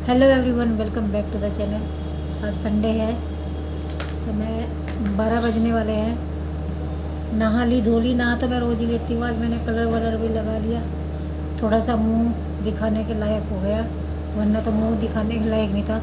Hello everyone, welcome back to the channel. आज Sunday है, समय 12 बजने वाले हैं। नहा ली धो ली, नहा तो मैं रोज़ ही लेती हूँ। आज मैंने कलर वलर भी लगा लिया, थोड़ा सा मुंह दिखाने के लायक हो गया, वरना तो मुंह दिखाने के लायक नहीं था।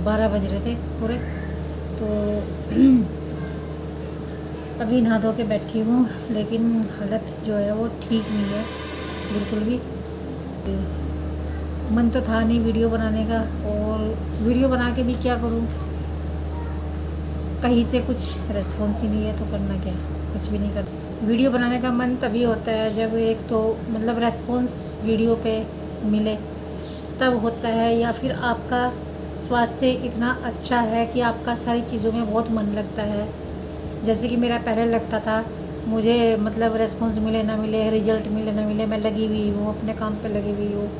12 बज रहे थे पूरे। तो अभी नहा धो के बैठी हूँ, लेकिन हालत जो है वो ठीक नहीं है बिल्कुल भी। मन तो था नहीं वीडियो बनाने का, और वीडियो बना के भी क्या करूं, कहीं से कुछ रेस्पॉन्स ही नहीं है, तो करना क्या, कुछ भी नहीं कर। वीडियो बनाने का मन तभी होता है जब एक तो मतलब रेस्पॉन्स वीडियो पे मिले, तब होता है, या फिर आपका स्वास्थ्य इतना अच्छा है कि आपका सारी चीज़ों में बहुत मन लगता है। जैसे कि मेरा पहले लगता था, मुझे मतलब रेस्पॉन्स मिले ना मिले, रिजल्ट मिले ना मिले, मैं लगी हुई हूँ, अपने काम पे लगी हुई हूँ,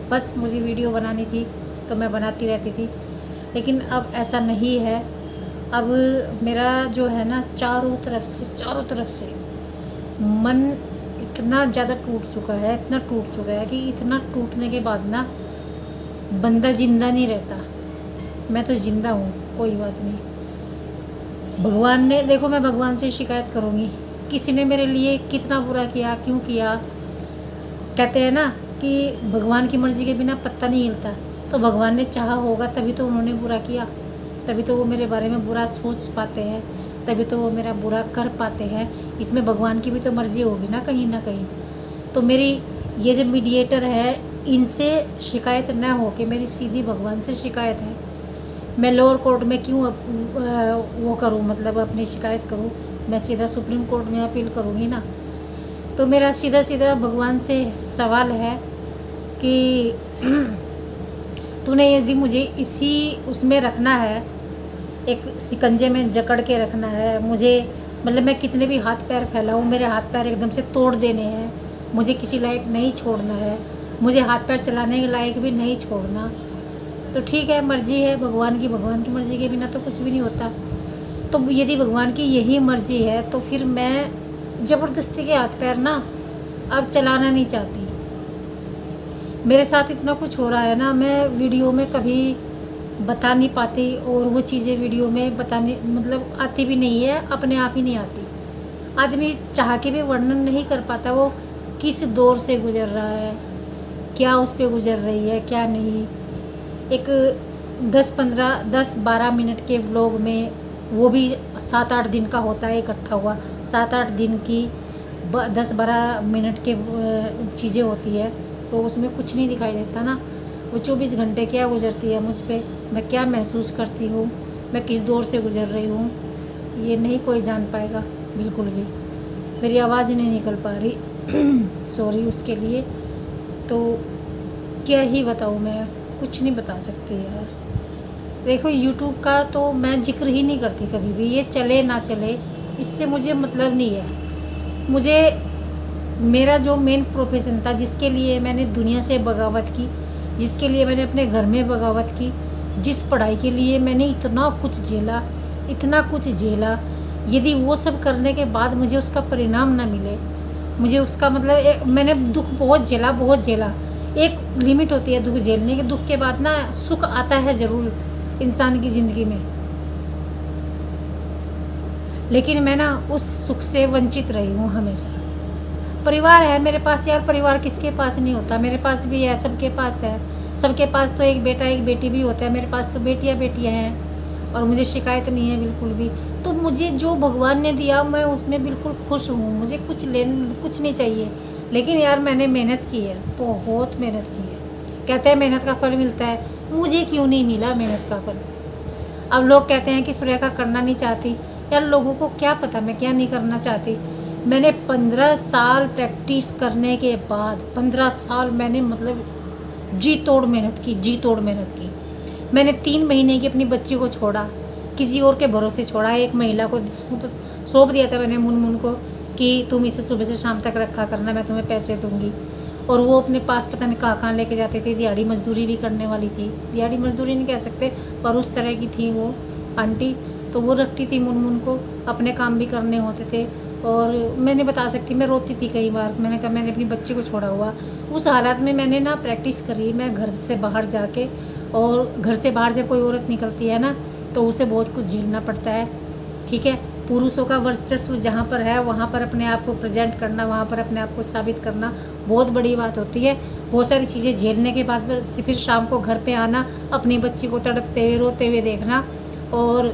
बस मुझे वीडियो बनानी थी तो मैं बनाती रहती थी। लेकिन अब ऐसा नहीं है। अब मेरा जो है ना, चारों तरफ से मन इतना ज़्यादा टूट चुका है, इतना टूट चुका है कि इतना टूटने के बाद ना बंदा ज़िंदा नहीं रहता। मैं तो ज़िंदा हूँ, कोई बात नहीं। भगवान ने, देखो मैं भगवान से शिकायत करूँगी, किसी ने मेरे लिए कितना बुरा किया, क्यों किया। कहते हैं ना कि भगवान की मर्ज़ी के बिना पत्ता नहीं हिलता, तो भगवान ने चाहा होगा तभी तो उन्होंने बुरा किया, तभी तो वो मेरे बारे में बुरा सोच पाते हैं, तभी तो वो मेरा बुरा कर पाते हैं। इसमें भगवान की भी तो मर्ज़ी होगी ना कहीं। तो मेरी ये जो मीडिएटर है, इनसे शिकायत न हो के मेरी सीधी भगवान से शिकायत है। मैं लोअर कोर्ट में क्यों वो करूँ, मतलब अपनी शिकायत करूँ, मैं सीधा सुप्रीम कोर्ट में अपील करूँगी ना। तो मेरा सीधा भगवान से सवाल है कि तूने यदि मुझे इसी उसमें रखना है, एक शिकंजे में जकड़ के रखना है मुझे, मतलब मैं कितने भी हाथ पैर फैलाऊँ, मेरे हाथ पैर एकदम से तोड़ देने हैं, मुझे किसी लायक नहीं छोड़ना है, मुझे हाथ पैर चलाने के लायक भी नहीं छोड़ना, तो ठीक है, मर्ज़ी है भगवान की मर्ज़ी के बिना तो कुछ भी नहीं होता। तो यदि भगवान की यही मर्ज़ी है, तो फिर मैं ज़बरदस्ती के हाथ पैर ना अब चलाना नहीं चाहती। मेरे साथ इतना कुछ हो रहा है ना, मैं वीडियो में कभी बता नहीं पाती, और वो चीज़ें वीडियो में बताने मतलब आती भी नहीं है, अपने आप ही नहीं आती। आदमी चाह के भी वर्णन नहीं कर पाता वो किस दौर से गुज़र रहा है, क्या उस पर गुज़र रही है, क्या नहीं। एक 10-12 मिनट के व्लॉग में, वो भी 7-8 दिन का होता है इकट्ठा हुआ, 7-8 दिन की 10-12 मिनट के चीज़ें होती है, तो उसमें कुछ नहीं दिखाई देता ना। वो 24 घंटे क्या गुजरती है मुझ पर, मैं क्या महसूस करती हूँ, मैं किस दौर से गुजर रही हूँ, ये नहीं कोई जान पाएगा बिल्कुल भी। मेरी आवाज़ नहीं निकल पा रही सॉरी उसके लिए। तो क्या ही बताऊँ, मैं कुछ नहीं बता सकती यार। देखो यूट्यूब का तो मैं जिक्र ही नहीं करती कभी भी, ये चले ना चले इससे मुझे मतलब नहीं है। मुझे मेरा जो मेन प्रोफेशन था, जिसके लिए मैंने दुनिया से बगावत की, जिसके लिए मैंने अपने घर में बगावत की, जिस पढ़ाई के लिए मैंने इतना कुछ झेला, यदि वो सब करने के बाद मुझे उसका परिणाम ना मिले, मुझे उसका मतलब मैंने दुख बहुत झेला। एक लिमिट होती है दुख झेलने की, दुख के बाद ना सुख आता है ज़रूर इंसान की ज़िंदगी में, लेकिन मैं ना उस सुख से वंचित रही हूँ हमेशा। परिवार है मेरे पास यार, परिवार किसके पास नहीं होता, मेरे पास भी है, सबके पास है। सबके पास तो एक बेटा एक बेटी भी होता है, मेरे पास तो बेटियां हैं, और मुझे शिकायत नहीं है बिल्कुल भी। तो मुझे जो भगवान ने दिया मैं उसमें बिल्कुल खुश हूँ, मुझे कुछ नहीं चाहिए। लेकिन यार मैंने मेहनत की है, बहुत मेहनत की है। कहते हैं मेहनत का फल मिलता है, मुझे क्यों नहीं मिला मेहनत का फल। अब लोग कहते हैं कि सुरेखा करना नहीं चाहती, यार लोगों को क्या पता मैं क्या नहीं करना चाहती। मैंने 15 साल प्रैक्टिस करने के बाद, 15 साल मैंने मतलब जी तोड़ मेहनत की। मैंने 3 महीने की अपनी बच्ची को छोड़ा, किसी और के भरोसे छोड़ा। एक महिला को सौंप दिया था मैंने, मुनमुन को, कि तुम इसे सुबह से शाम तक रखा करना, मैं तुम्हें पैसे दूंगी। और वो अपने पास पता नहीं कहाँ लेके जाते थे। दिहाड़ी मजदूरी भी करने वाली थी, दिहाड़ी मजदूरी नहीं कह सकते पर उस तरह की थी वो आंटी। तो वो रखती थी मुनमुन को, अपने काम भी करने होते थे। और मैंने बता सकती, मैं रोती थी कई बार। मैंने कहा मैंने अपनी बच्ची को छोड़ा हुआ, उस हालात में मैंने ना प्रैक्टिस करी। मैं घर से बाहर जाके और घर से बाहर जब कोई औरत निकलती है ना तो उसे बहुत कुछ झेलना पड़ता है। ठीक है, पुरुषों का वर्चस्व जहाँ पर है वहाँ पर अपने आप को प्रेजेंट करना, वहाँ पर अपने आप को साबित करना बहुत बड़ी बात होती है। बहुत सारी चीज़ें झेलने के बाद फिर शाम को घर पे आना, अपनी बच्ची को तड़पते हुए रोते हुए देखना, और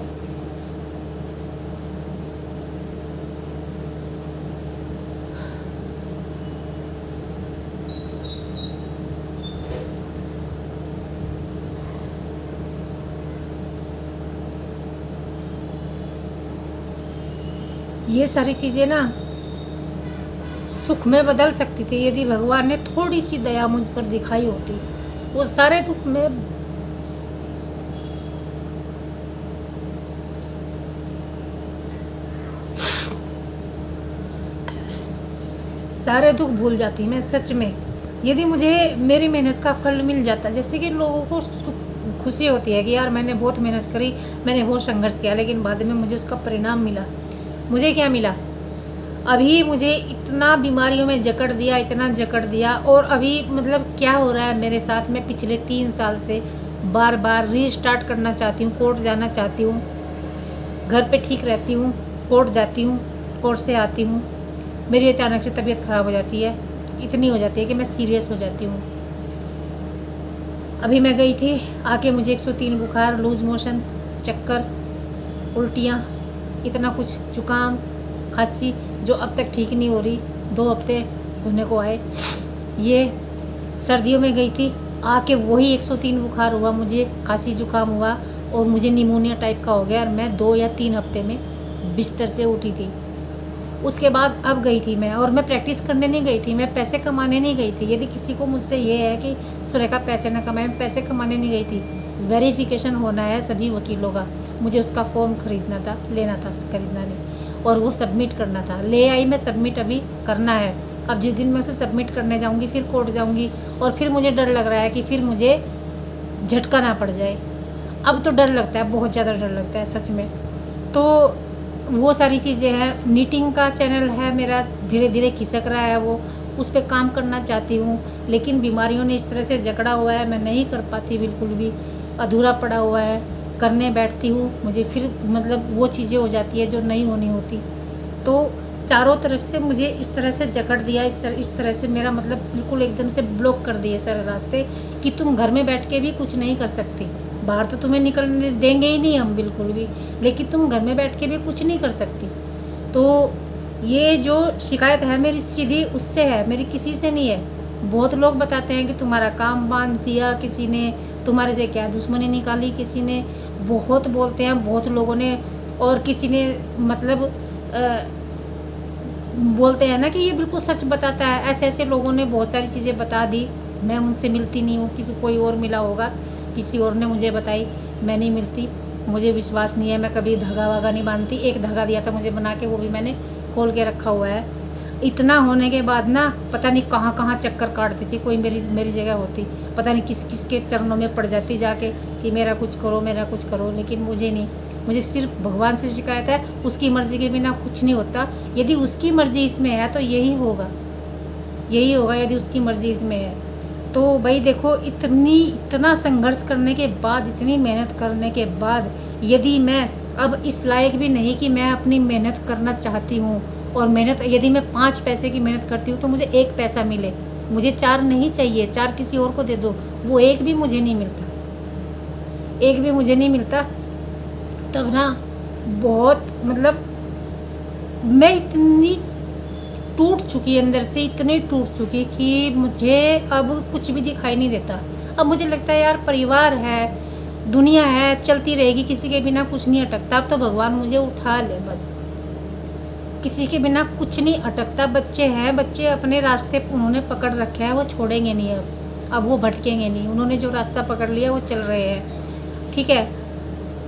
ये सारी चीज़ें ना सुख में बदल सकती थी यदि भगवान ने थोड़ी सी दया मुझ पर दिखाई होती। वो सारे दुख में सारे दुख भूल जाती मैं सच में, यदि मुझे मेरी मेहनत का फल मिल जाता। जैसे कि लोगों को खुशी होती है कि यार मैंने बहुत मेहनत करी, मैंने बहुत संघर्ष किया, लेकिन बाद में मुझे उसका परिणाम मिला। मुझे क्या मिला? अभी मुझे इतना बीमारियों में जकड़ दिया, इतना जकड़ दिया, और अभी मतलब क्या हो रहा है मेरे साथ। मैं पिछले 3 साल से बार बार रीस्टार्ट करना चाहती हूँ, कोर्ट जाना चाहती हूँ, घर पे ठीक रहती हूँ, कोर्ट जाती हूँ, कोर्ट से आती हूँ, मेरी अचानक से तबीयत ख़राब हो जाती है, इतनी हो जाती है कि मैं सीरियस हो जाती हूँ। अभी मैं गई थी, आके मुझे 103 बुखार, लूज मोशन, चक्कर, उल्टियाँ, इतना कुछ, जुकाम, खांसी जो अब तक ठीक नहीं हो रही, 2 हफ्ते होने को आए। ये सर्दियों में गई थी, आके वही 103 बुखार हुआ मुझे, खांसी जुकाम हुआ, और मुझे निमोनिया टाइप का हो गया, और मैं 2 या 3 हफ्ते में बिस्तर से उठी थी। उसके बाद अब गई थी मैं, और मैं प्रैक्टिस करने नहीं गई थी, मैं पैसे कमाने नहीं गई थी। यदि किसी को मुझसे ये है कि सुरेखा पैसे ना कमाए, मैं पैसे कमाने नहीं गई थी। वेरिफिकेशन होना है सभी वकीलों का, मुझे उसका फॉर्म खरीदना था, लेना था, खरीदना नहीं, और वो सबमिट करना था। ले आई मैं, सबमिट अभी करना है। अब जिस दिन मैं उसे सबमिट करने जाऊंगी, फिर कोर्ट जाऊंगी, और फिर मुझे डर लग रहा है कि फिर मुझे झटका ना पड़ जाए। अब तो डर लगता है, बहुत ज़्यादा डर लगता है सच में। तो वो सारी चीज़ें हैं। नीटिंग का चैनल है मेरा, धीरे धीरे खिसक रहा है वो, उस पर काम करना चाहती हूँ, लेकिन बीमारियों ने इस तरह से जकड़ा हुआ है, मैं नहीं कर पाती, बिल्कुल भी अधूरा पड़ा हुआ है। करने बैठती हूँ, मुझे फिर मतलब वो चीज़ें हो जाती है जो नहीं होनी होती। तो चारों तरफ से मुझे इस तरह से जकड़ दिया, इस तरह से मेरा मतलब बिल्कुल एकदम से ब्लॉक कर दिए सारे रास्ते, कि तुम घर में बैठ के भी कुछ नहीं कर सकती। बाहर तो तुम्हें निकलने देंगे ही नहीं हम बिल्कुल भी, लेकिन तुम घर में बैठ के भी कुछ नहीं कर सकती। तो ये जो शिकायत है मेरी सीधी उससे है, मेरी किसी से नहीं है। बहुत लोग बताते हैं कि तुम्हारा काम बांध दिया किसी ने, तुम्हारे से क्या दुश्मनी निकाली किसी ने, बहुत बोलते हैं बहुत लोगों ने। और किसी ने मतलब बोलते हैं ना कि ये बिल्कुल सच बताता है, ऐसे ऐसे लोगों ने बहुत सारी चीज़ें बता दी। मैं उनसे मिलती नहीं हूँ, किसी कोई और मिला होगा, किसी और ने मुझे बताई, मैं नहीं मिलती, मुझे विश्वास नहीं है। मैं कभी धागा वागा नहीं बांधती। एक धागा दिया था मुझे बना के, वो भी मैंने खोल के रखा हुआ है। इतना होने के बाद ना पता नहीं कहाँ कहाँ चक्कर काटती थी, कोई मेरी जगह होती, पता नहीं किस किस के चरणों में पड़ जाती जाके कि मेरा कुछ करो, मेरा कुछ करो, लेकिन मुझे नहीं। मुझे सिर्फ भगवान से शिकायत है, उसकी मर्ज़ी के बिना कुछ नहीं होता। यदि उसकी मर्ज़ी इसमें है तो यही होगा, यही होगा यदि उसकी मर्ज़ी इसमें है। तो भाई देखो, इतना संघर्ष करने के बाद, इतनी मेहनत करने के बाद, यदि मैं अब इस लायक भी नहीं कि मैं अपनी मेहनत करना चाहती हूँ, और मेहनत यदि मैं 5 पैसे की मेहनत करती हूँ तो मुझे 1 पैसा मिले, मुझे 4 नहीं चाहिए, 4 किसी और को दे दो, वो 1 भी मुझे नहीं मिलता, 1 भी मुझे नहीं मिलता। तब ना बहुत मतलब मैं इतनी टूट चुकी अंदर से, इतनी टूट चुकी कि मुझे अब कुछ भी दिखाई नहीं देता। अब मुझे लगता है यार परिवार है, दुनिया है, चलती रहेगी, किसी के बिना कुछ नहीं अटकता। अब तो भगवान मुझे उठा ले बस, किसी के बिना कुछ नहीं अटकता। बच्चे हैं, बच्चे अपने रास्ते उन्होंने पकड़ रखे हैं, वो छोड़ेंगे नहीं। अब वो भटकेंगे नहीं, उन्होंने जो रास्ता पकड़ लिया वो चल रहे हैं, ठीक है।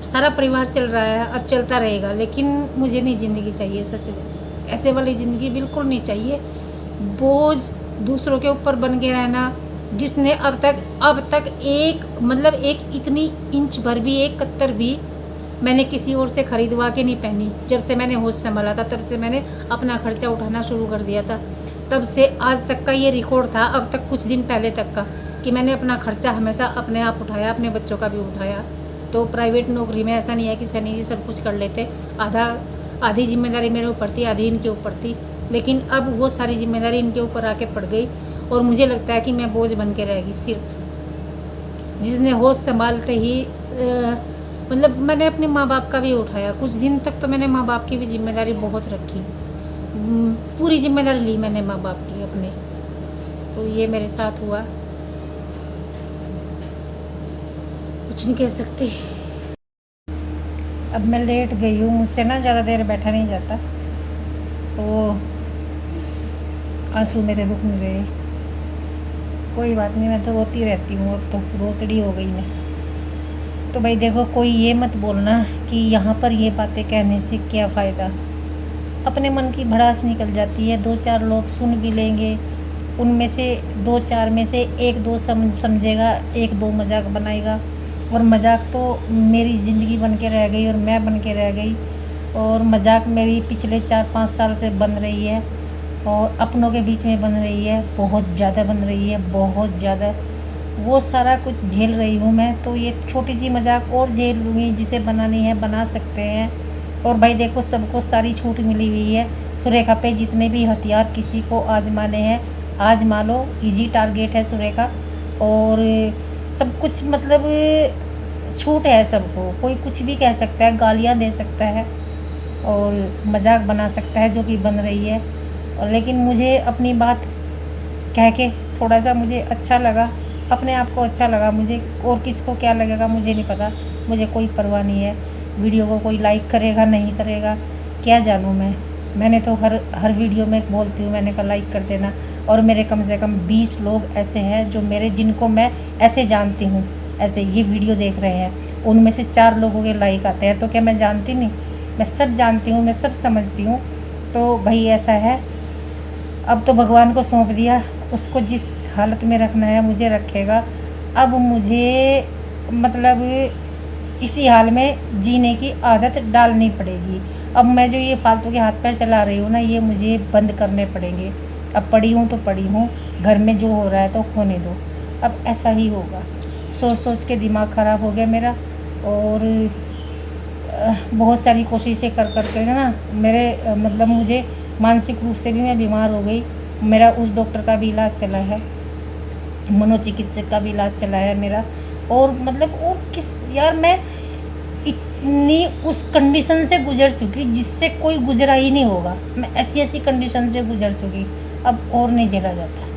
सारा परिवार चल रहा है और चलता रहेगा, लेकिन मुझे नहीं ज़िंदगी चाहिए सच में, ऐसे वाली ज़िंदगी बिल्कुल नहीं चाहिए। बोझ दूसरों के ऊपर बन के रहना, जिसने अब तक एक इतनी इंच भर भी, एक कत्तर भी मैंने किसी और से खरीदवा के नहीं पहनी। जब से मैंने होश संभाला था तब से मैंने अपना खर्चा उठाना शुरू कर दिया था। तब से आज तक का ये रिकॉर्ड था, अब तक कुछ दिन पहले तक का कि मैंने अपना खर्चा हमेशा अपने आप उठाया, अपने बच्चों का भी उठाया। तो प्राइवेट नौकरी में ऐसा नहीं है कि सनी जी सब कुछ कर लेते, आधी जिम्मेदारी मेरे ऊपर थी, आधी इनके ऊपर थी। लेकिन अब वो सारी जिम्मेदारी इनके ऊपर आके पड़ गई और मुझे लगता है कि मैं बोझ बन के रहेगी सिर्फ। जिसने होश संभालते ही मतलब मैंने अपने माँ बाप का भी उठाया। कुछ दिन तक तो मैंने माँ बाप की भी जिम्मेदारी बहुत रखी, पूरी जिम्मेदारी ली मैंने माँ बाप की अपने। तो ये मेरे साथ हुआ, कुछ नहीं कह सकती। अब मैं लेट गई हूँ, मुझसे ना ज़्यादा देर बैठा नहीं जाता, तो आंसू मेरे रुक नहीं रहे। कोई बात नहीं, मैं तो रोती रहती हूँ, अब तो रोतड़ी हो गई मैं। तो भाई देखो, कोई ये मत बोलना कि यहाँ पर ये बातें कहने से क्या फ़ायदा। अपने मन की भड़ास निकल जाती है, 2-4 लोग सुन भी लेंगे, उनमें से 2-4 में से 1-2 समझेगा, 1-2 मजाक बनाएगा। और मजाक तो मेरी ज़िंदगी बन के रह गई और मैं बन के रह गई। और मजाक मेरी पिछले 4-5 साल से बन रही है और अपनों के बीच में बन रही है, बहुत ज़्यादा बन रही है, बहुत ज़्यादा। वो सारा कुछ झेल रही हूँ मैं, तो ये छोटी सी मजाक और झेल लूँगी, जिसे बनानी है बना सकते हैं। और भाई देखो, सबको सारी छूट मिली हुई है। सुरेखा पे जितने भी हथियार किसी को आजमाने हैं आजमा लो, इजी टारगेट है सुरेखा। और सब कुछ मतलब छूट है सबको, कोई कुछ भी कह सकता है, गालियाँ दे सकता है और मजाक बना सकता है, जो कि बन रही है। और लेकिन मुझे अपनी बात कह के थोड़ा सा मुझे अच्छा लगा, अपने आप को अच्छा लगा मुझे। और किसको क्या लगेगा मुझे नहीं पता, मुझे कोई परवाह नहीं है। वीडियो को कोई लाइक करेगा नहीं करेगा क्या जानूँ मैंने तो हर वीडियो में बोलती हूँ, मैंने कहा लाइक कर देना। और मेरे कम से कम 20 लोग ऐसे हैं जो जिनको मैं ऐसे जानती हूँ, ऐसे ये वीडियो देख रहे हैं, उनमें से 4 लोगों के लाइक आते हैं। तो क्या मैं जानती नहीं? मैं सब जानती हूँ, मैं सब समझती हूँ। तो भाई ऐसा है, अब तो भगवान को सौंप दिया, उसको जिस हालत में रखना है मुझे रखेगा। अब मुझे मतलब इसी हाल में जीने की आदत डालनी पड़ेगी। अब मैं जो ये फालतू के हाथ पैर चला रही हूँ ना, ये मुझे बंद करने पड़ेंगे। अब पड़ी हूँ तो पड़ी हूँ, घर में जो हो रहा है तो होने दो, अब ऐसा ही होगा। सोच सोच के दिमाग ख़राब हो गया मेरा। और बहुत सारी कोशिशें कर के ना मेरे मतलब मुझे मानसिक रूप से भी मैं बीमार हो गई। मेरा उस डॉक्टर का भी इलाज चला है, मनोचिकित्सक का भी इलाज चला है मेरा। और मतलब और किस यार, मैं इतनी उस कंडीशन से गुजर चुकी जिससे कोई गुजरा ही नहीं होगा। मैं ऐसी कंडीशन से गुजर चुकी, अब और नहीं झेला जाता।